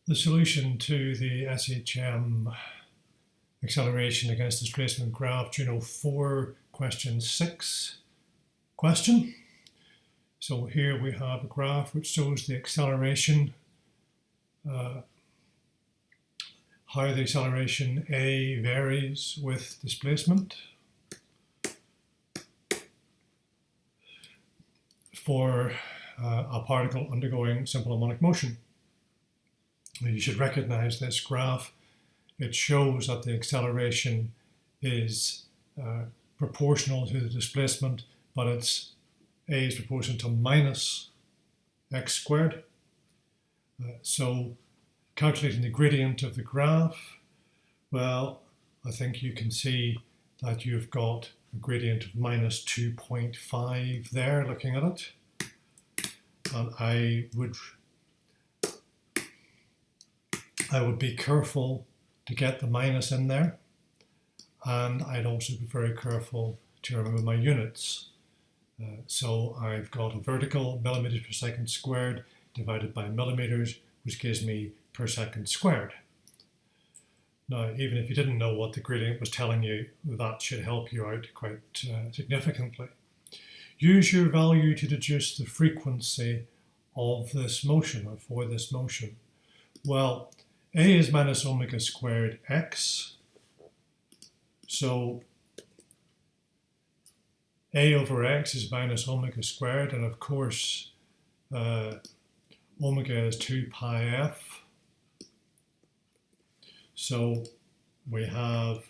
The solution to the SHM acceleration against displacement graph, Juno 4, question 6 question. So here we have a graph which shows the acceleration, how the acceleration A varies with displacement for a particle undergoing simple harmonic motion. You should recognize this graph. It shows that the acceleration is proportional to the displacement, but it's A is proportional to minus x squared. So calculating the gradient of the graph, well, I think you can see that you've got a gradient of minus 2.5 there, looking at it. And I would be careful to get the minus in there, and I'd also be very careful to remember my units. So I've got a vertical millimeters per second squared divided by millimeters, which gives me per second squared. Now, even if you didn't know what the gradient was telling you, that should help you out quite significantly. Use your value to deduce the frequency of this motion, or for this motion. Well, A is minus omega squared x. So A over x is minus omega squared, and of course omega is 2 pi f. So we have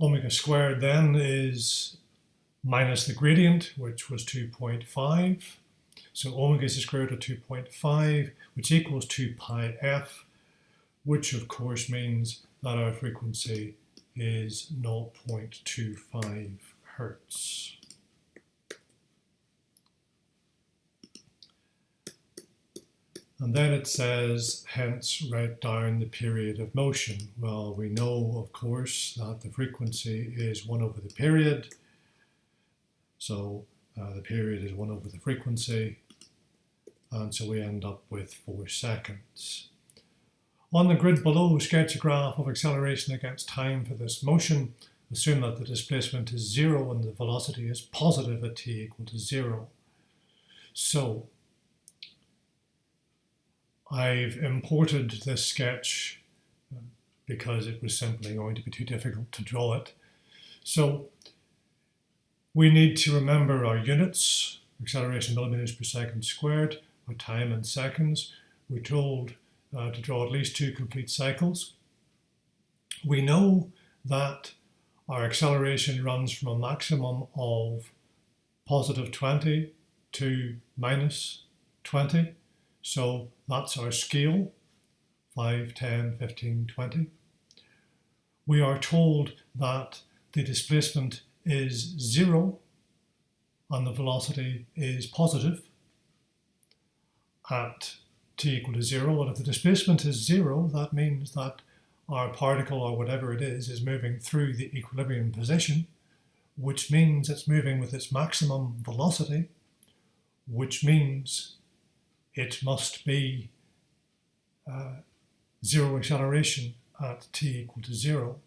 omega squared then is minus the gradient, which was 2.5. So omega is the square root of 2.5, which equals 2 pi f, which of course means that our frequency is 0.25 hertz. And then it says, hence write down the period of motion. Well, we know, of course, that the frequency is 1 over the period. So the period is 1 over the frequency. And so we end up with 4 seconds. On the grid below, sketch a graph of acceleration against time for this motion. Assume that the displacement is 0 and the velocity is positive at t equal to 0. So I've imported this sketch because it was simply going to be too difficult to draw it. So we need to remember our units, acceleration millimeters per second squared, our time in seconds. We're told to draw at least 2 complete cycles. We know that our acceleration runs from a maximum of positive 20 to minus 20. So that's our scale, 5, 10, 15, 20. We are told that the displacement is 0 and the velocity is positive at t equal to 0. And if the displacement is 0, that means that our particle, or whatever it is moving through the equilibrium position, which means it's moving with its maximum velocity, which means it must be 0 acceleration at t equal to 0.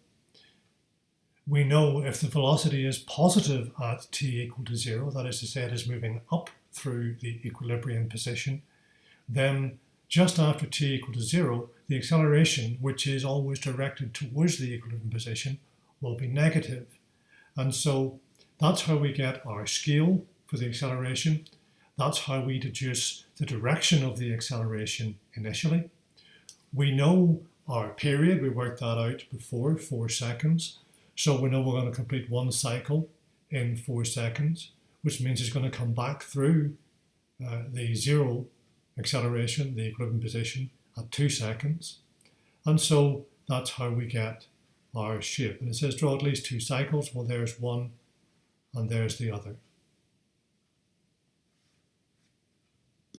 We know if the velocity is positive at t equal to 0, that is to say it is moving up through the equilibrium position, then just after t equal to 0, the acceleration, which is always directed towards the equilibrium position, will be negative. And so that's how we get our scale for the acceleration. That's how we deduce the direction of the acceleration initially. We know our period, we worked that out before, 4 seconds. So we know we're going to complete 1 cycle in 4 seconds, which means it's going to come back through the 0 acceleration, the equilibrium position, at 2 seconds. And so that's how we get our shape. And it says draw at least 2 cycles. Well, there's one and there's the other.